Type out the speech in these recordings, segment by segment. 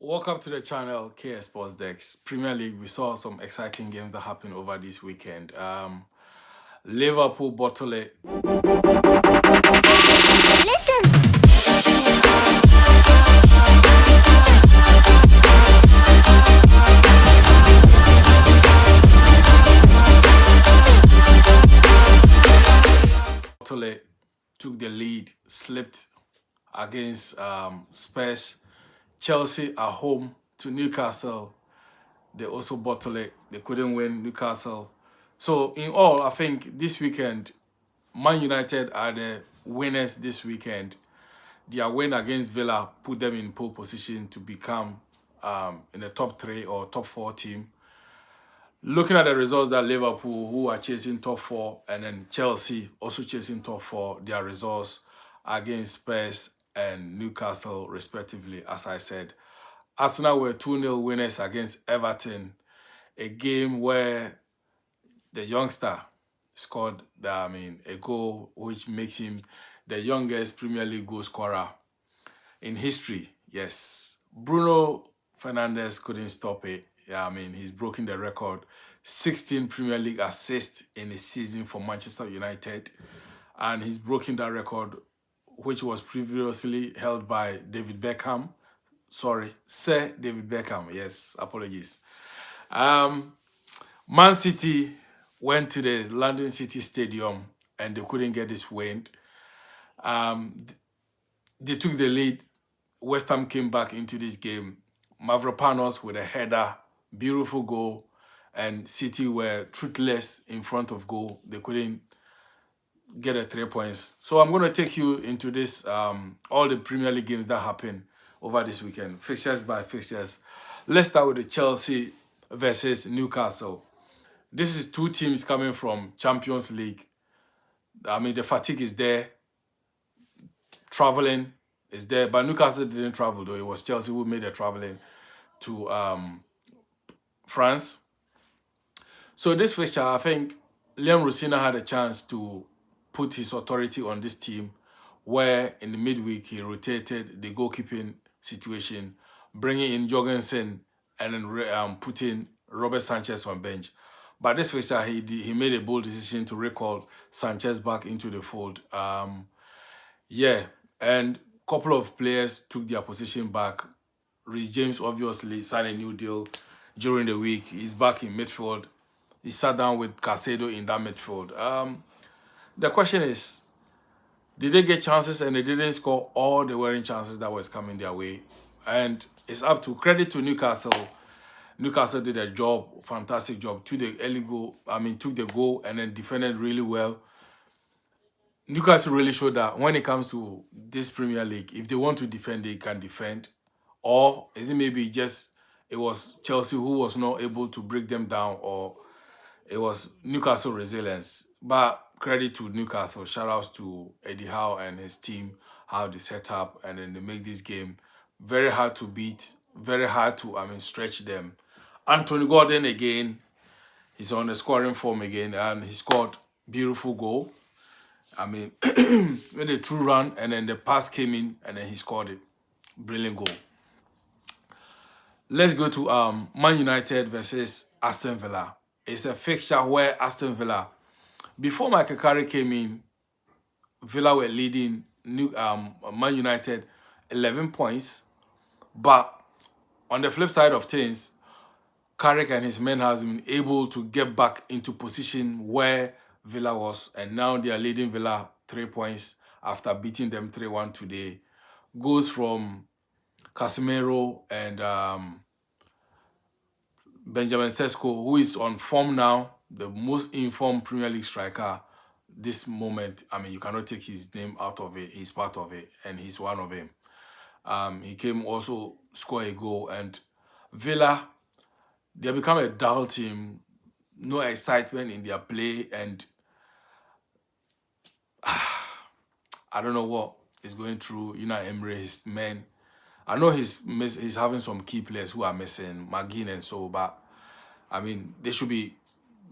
Welcome to the channel KS Sports Decks. Premier League, we saw some exciting games that happened over this weekend. Liverpool bottle it. Bottle it took the lead, slipped against Spurs. Chelsea at home to Newcastle. They also bottle it. They couldn't win Newcastle. So in all, I think this weekend, Man United are the winners this weekend. Their win against Villa put them in pole position to become in the top 3 or top 4 team. Looking at the results that Liverpool, who are chasing top 4, and then Chelsea also chasing top 4, their results against Spurs and Newcastle respectively, as I said. Arsenal were 2-0 winners against Everton, a game where the youngster scored a goal which makes him the youngest Premier League goal scorer in history. Yes, Bruno Fernandes couldn't stop it. He's broken the record. 16 Premier League assists in a season for Manchester United, and he's broken that record, which was previously held by David Beckham. Sorry, Sir David Beckham. Yes, apologies. Man City went to the London City Stadium and they couldn't get this win. They took the lead. West Ham came back into this game. Mavropanos with a header, beautiful goal, and City were truthless in front of goal. They couldn't get a 3 points. So I'm going to take you into this, all the Premier League games that happened over this weekend, fixtures by fixtures. Let's start with the Chelsea versus Newcastle. This is two teams coming from Champions League. The fatigue is there. Traveling is there. But Newcastle didn't travel, though. It was Chelsea who made the traveling to France. So this fixture, I think Liam Rosina had a chance to put his authority on this team, where in the midweek he rotated the goalkeeping situation, bringing in Jorgensen and then putting Robert Sanchez on bench. But this fixture, he made a bold decision to recall Sanchez back into the fold. And a couple of players took their position back. Reece James obviously signed a new deal during the week. He's back in midfield. He sat down with Caicedo in that midfield. The question is, did they get chances and they didn't score, or they weren't chances that was coming their way? And it's up to credit to Newcastle. Newcastle did a job, fantastic job. Took the early goal, took the goal and then defended really well. Newcastle really showed that when it comes to this Premier League, if they want to defend, they can defend. Or is it maybe just it was Chelsea who was not able to break them down, or it was Newcastle resilience? But credit to Newcastle. Shout outs to Eddie Howe and his team, how they set up and then they make this game very hard to beat, very hard to stretch them. Anthony Gordon again, he's on the scoring form again, and he scored beautiful goal. Made a true run and then the pass came in and then he scored it. Brilliant goal. Let's go to Man United versus Aston Villa. It's a fixture where Aston Villa, before Michael Carrick came in, Villa were leading Man United 11 points. But on the flip side of things, Carrick and his men has been able to get back into position where Villa was, and now they are leading Villa 3 points after beating them 3-1 today. Goals from Casemiro and Benjamin Sesko, who is on form now, the most informed Premier League striker this moment. You cannot take his name out of it. He's part of it, and he's one of them. He came also score a goal, and Villa, they have become a dull team. No excitement in their play, and I don't know what is going through Emery, his men. I know he's having some key players who are missing, McGinn and so, but they should be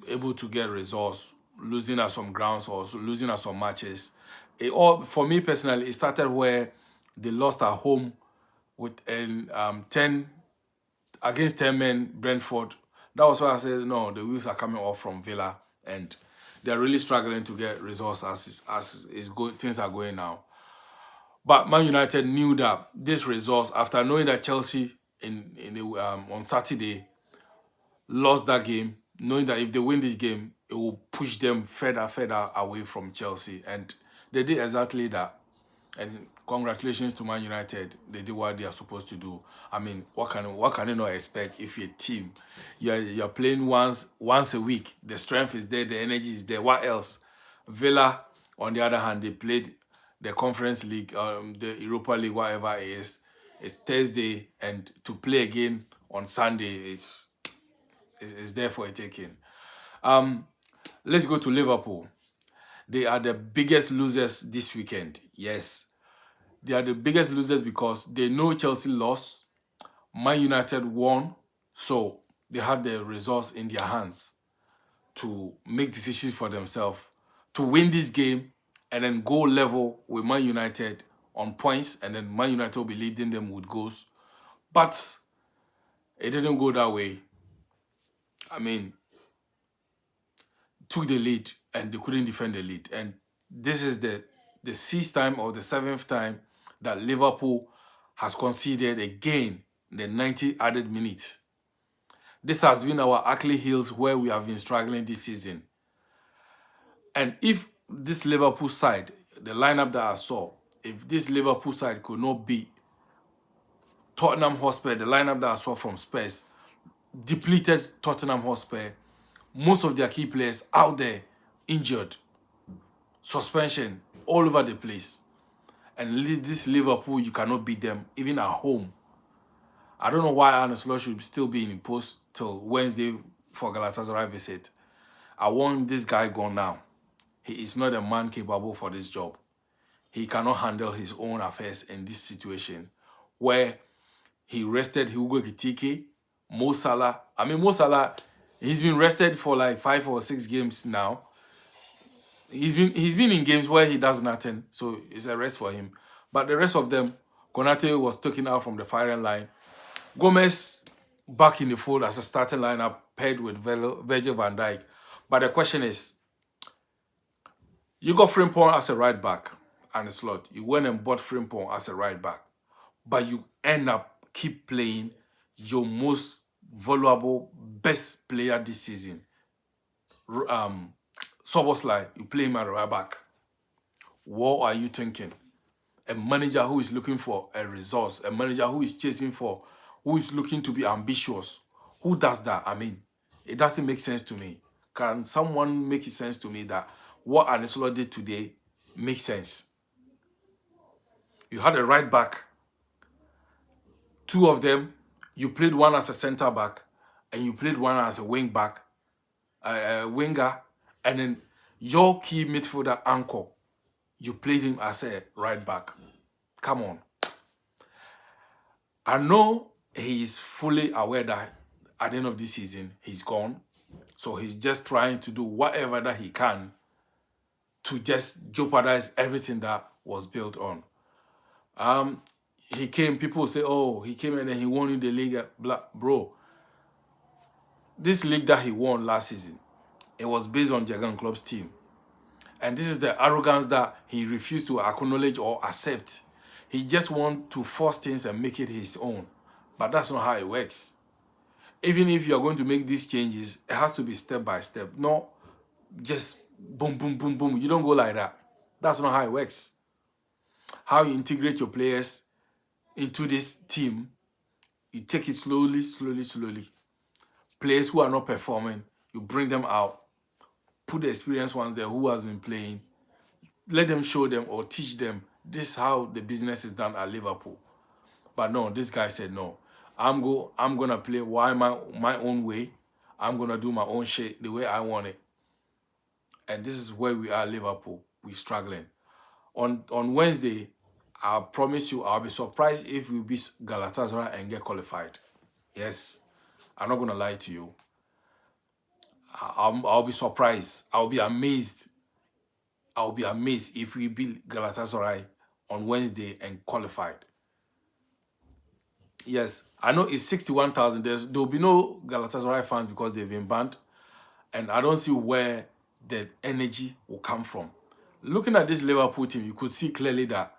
able to get results, losing at some grounds or losing at some matches. For me personally, it started where they lost at home with a 10 against 10 men, Brentford. That was why I said, no, the wheels are coming off from Villa, and they're really struggling to get results things are going now. But Man United knew that this results, after knowing that Chelsea on Saturday lost that game, knowing that if they win this game, it will push them further away from Chelsea. And they did exactly that. And congratulations to Man United. They did what they are supposed to do. I mean, what can you not expect if you're a team? You're playing once a week. The strength is there, the energy is there. What else? Villa, on the other hand, they played the Conference League, the Europa League, whatever it is. It's Thursday, and to play again on Sunday is there for a taking. Let's go to Liverpool. They are the biggest losers this weekend. Yes, they are the biggest losers because they know Chelsea lost, Man United won, so they had the results in their hands to make decisions for themselves to win this game and then go level with Man United on points, and then Man United will be leading them with goals. But it didn't go that way. I mean, took the lead and they couldn't defend the lead. And this is the sixth time or the seventh time that Liverpool has conceded again in the 90 added minutes. This has been our Achilles heels where we have been struggling this season. And if this Liverpool side, the lineup that I saw, if this Liverpool side could not beat Tottenham Hotspur, the lineup that I saw from Spurs, depleted Tottenham Hotspur, most of their key players out there injured, suspension all over the place. And this Liverpool, you cannot beat them, even at home. I don't know why Arne Slot should still be in post till Wednesday for Galatasaray visit. I want this guy gone now. He is not a man capable for this job. He cannot handle his own affairs in this situation where he rested Hugo Ekitike, Mo Salah. I mean, Mo Salah, he's been rested for like 5 or 6 games now. He's been in games where he does nothing, so it's a rest for him. But the rest of them, Konate was taken out from the firing line. Gomez back in the fold as a starting lineup paired with Virgil van Dijk. But the question is, you got Frimpong as a right back and a slot. You went and bought Frimpong as a right back, but you end up keep playing your most valuable, best player this season. Soboslai, you play him at right back. What are you thinking? A manager who is looking for a resource, a manager who is chasing for, who is looking to be ambitious. Who does that? I mean, it doesn't make sense to me. Can someone make it sense to me that what Anisolo did today makes sense? You had a right back, 2 of them, you played one as a center back, and you played one as a wing back, winger, and then your key midfielder anchor, you played him as a right back. Come on. I know he is fully aware that at the end of this season, he's gone. So he's just trying to do whatever that he can to just jeopardize everything that was built on. He came, people say, oh, he came and then he won in the league. Bro, this league that he won last season, it was based on Jurgen Klopp's team. And this is the arrogance that he refused to acknowledge or accept. He just wants to force things and make it his own. But that's not how it works. Even if you're going to make these changes, it has to be step by step. Not just boom, boom, boom, boom. You don't go like that. That's not how it works. How you integrate your players into this team, you take it slowly, slowly, slowly. Players who are not performing, you bring them out. Put the experienced ones there who has been playing. Let them show them or teach them this is how the business is done at Liverpool. But no, this guy said no. I'm gonna play my own way. I'm gonna do my own shit the way I want it. And this is where we are, Liverpool. We're struggling. On Wednesday, I promise you, I'll be surprised if we beat Galatasaray and get qualified. Yes, I'm not gonna lie to you. I'll be surprised. I'll be amazed. I'll be amazed if we beat Galatasaray on Wednesday and qualified. Yes, I know it's 61,000. There'll be no Galatasaray fans because they've been banned, and I don't see where the energy will come from. Looking at this Liverpool team, you could see clearly that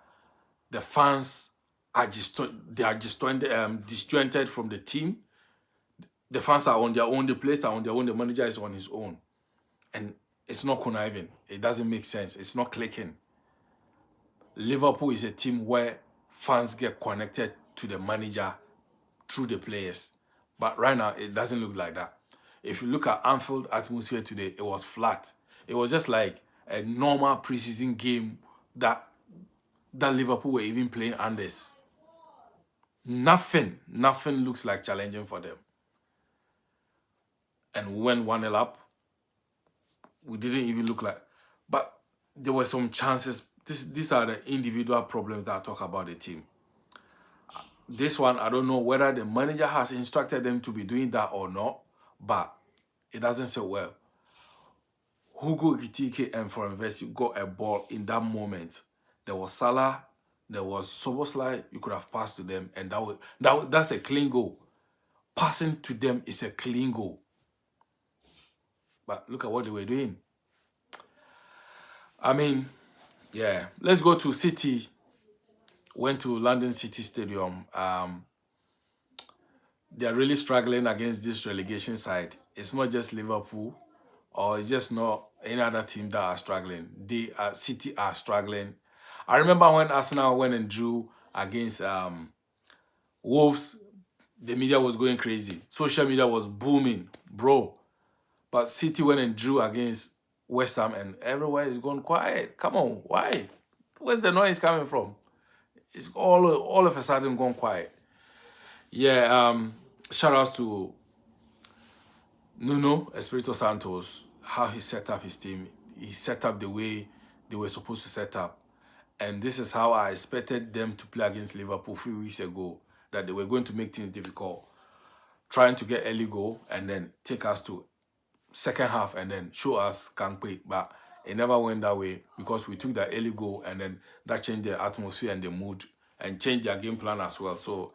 the fans are just they are disjointed from the team. The fans are on their own, the players are on their own, the manager is on his own, and it's not conniving. It doesn't make sense. It's not clicking. Liverpool is a team where fans get connected to the manager through the players. But right now, it doesn't look like that. If you look at Anfield atmosphere today, it was flat. It was just like a normal preseason game that Liverpool were even playing unders. Nothing looks like challenging for them. And we went 1-0 up. We didn't even look like, but there were some chances. These are the individual problems that I talk about the team. This one, I don't know whether the manager has instructed them to be doing that or not, but it doesn't say well. Hugo Ekitike and for Invest, you got a ball in that moment. There was Salah, there was Soboslai, you could have passed to them, and that's a clean goal. Passing to them is a clean goal. But look at what they were doing. I mean, yeah. Let's go to City. Went to London City Stadium. They're really struggling against this relegation side. It's not just Liverpool, or it's just not any other team that are struggling. City are struggling. I remember when Arsenal went and drew against Wolves, the media was going crazy. Social media was booming, bro. But City went and drew against West Ham, and everywhere is gone quiet. Come on, why? Where's the noise coming from? It's all of a sudden gone quiet. Yeah, shout outs to Nuno Espirito Santos, how he set up his team. He set up the way they were supposed to set up. And this is how I expected them to play against Liverpool a few weeks ago, that they were going to make things difficult, trying to get early goal and then take us to second half and then show us can play. But it never went that way because we took that early goal and then that changed the atmosphere and the mood and changed their game plan as well. So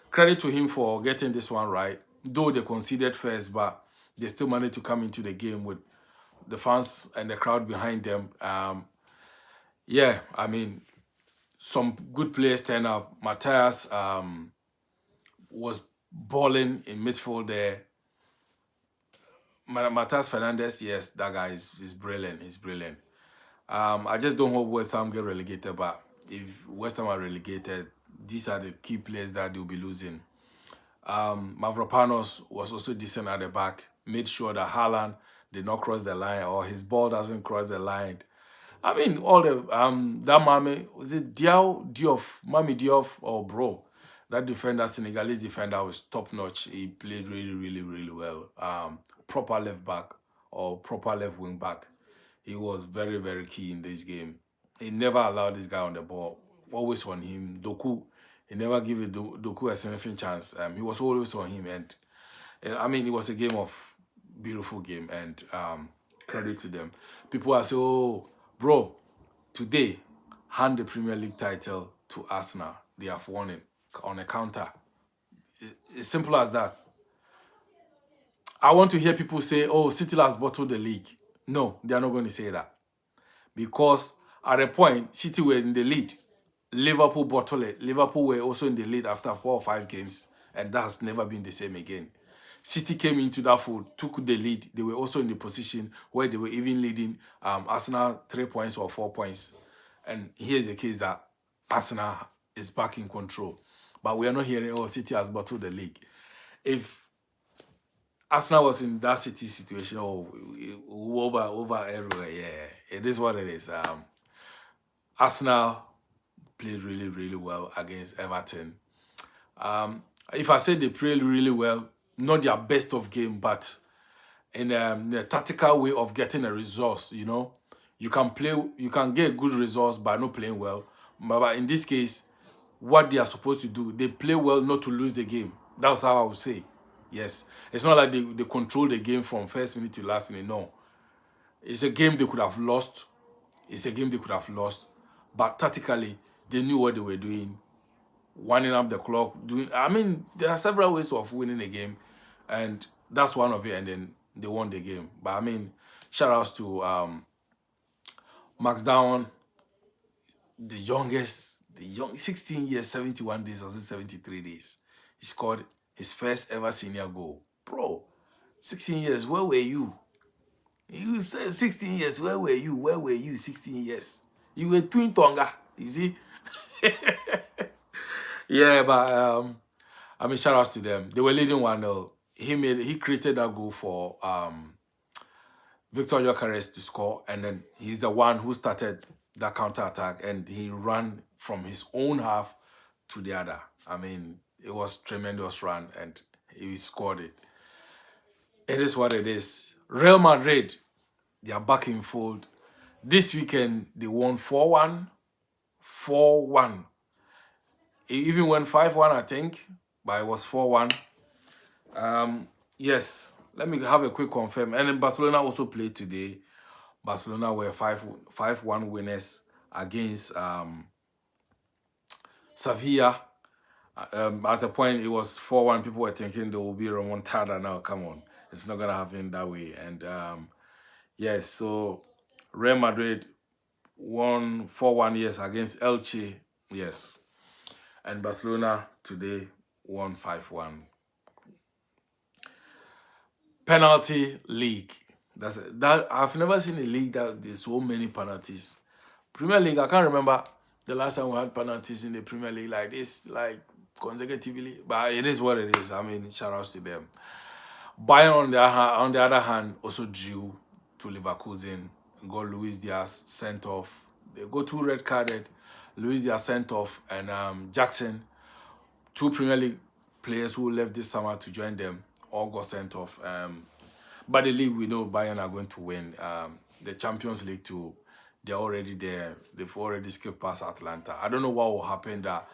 credit to him for getting this one right. Though they conceded first, but they still managed to come into the game with the fans and the crowd behind them. Yeah, I mean, some good players turn up. Matthias was balling in midfield there. Matthias Fernandez, yes, that guy is brilliant. He's brilliant. I just don't hope West Ham get relegated, but if West Ham are relegated, these are the key players that they'll be losing. Mavropanos was also decent at the back, made sure that Haaland did not cross the line or his ball doesn't cross the line. I mean, all the that Mami, was it Mami Diouf, oh bro, that defender, Senegalese defender, was top notch. He played really well. Proper left back or proper left wing back. He was very key in this game. He never allowed this guy on the ball. Always on him. Doku, he never give Doku a significant chance. He was always on him, and I mean, it was a game of beautiful game, and credit to them. People are saying, "Oh, bro, today hand the Premier League title to Arsenal. They have won it on a counter." It's simple as that. I want to hear people say, "Oh, City has bottled the league." No, they are not going to say that. Because at a point, City were in the lead. Liverpool bottled it. Liverpool were also in the lead after 4 or 5 games, and that has never been the same again. City came into that fold, took the lead. They were also in the position where they were even leading Arsenal 3 points or 4 points. And here's the case that Arsenal is back in control. But we are not hearing, oh, City has bottled the league. If Arsenal was in that City situation, oh, over everywhere, yeah, it is what it is. Arsenal played really well against Everton. If I say they played really well, not their best of game, but in a tactical way of getting a resource, you know, you can get good results by not playing well. But in this case, what they are supposed to do, they play well not to lose the game. That's how I would say. Yes, it's not like they control the game from first minute to last minute. No, it's a game they could have lost. It's a game they could have lost, but tactically they knew what they were doing. winding up the clock. I mean, there are several ways of winning a game, and that's one of it. And then they won the game. But I mean, shout outs to Max Down, the youngest, 16 years, 71 days, or 73 days. He scored his first ever senior goal. Bro, 16 years, where were you? You said 16 years, where were you? Where were you 16 years? You were twin tonga, you see? Yeah, but I mean, shout outs to them. They were leading 1-0. He created that goal for Victor Gyökeres to score, and then he's the one who started that counter attack, and he ran from his own half to the other. I mean, it was tremendous run, and he scored it. It is what it is. Real Madrid, they are back in fold. This weekend, they won 4-1. 4-1. It even went 5-1, I think, but it was 4-1. Yes, let me have a quick confirm. And then Barcelona also played today. Barcelona were 5-1 winners against Sevilla. At a point, it was 4-1. People were thinking there will be a remontada now. Come on. It's not going to happen that way. And yes, so Real Madrid won 4-1, yes, against Elche. Yes. And Barcelona today won 5-1. Penalty league. That I've never seen a league that there's so many penalties. Premier League, I can't remember the last time we had penalties in the Premier League like this, like consecutively. But it is what it is. I mean, shout outs to them. Bayern on the other hand also drew to Leverkusen. Got Luis Diaz sent off. They go 2 red carded. Luis Diaz sent off, and Jackson, 2 Premier League players who left this summer to join them, all got sent off. But the league, we know Bayern are going to win. The Champions League too, they're already there. They've already skipped past Atlanta. I don't know what will happen that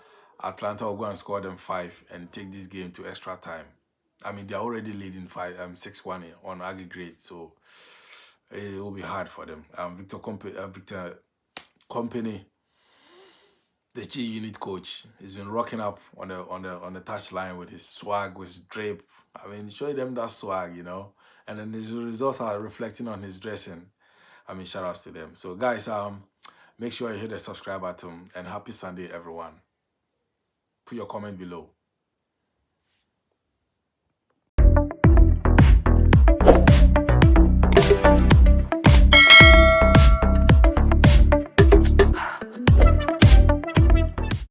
Atlanta will go and score them 5 and take this game to extra time. I mean, they're already leading 6-1 on aggregate, so it will be hard for them. Victor Company, the G unit coach, he's been rocking up on the touchline with his swag, with his drip. I mean, showing them that swag, you know. And then his results are reflecting on his dressing. I mean, shout outs to them. So guys, make sure you hit the subscribe button, and happy Sunday, everyone. Put your comment below.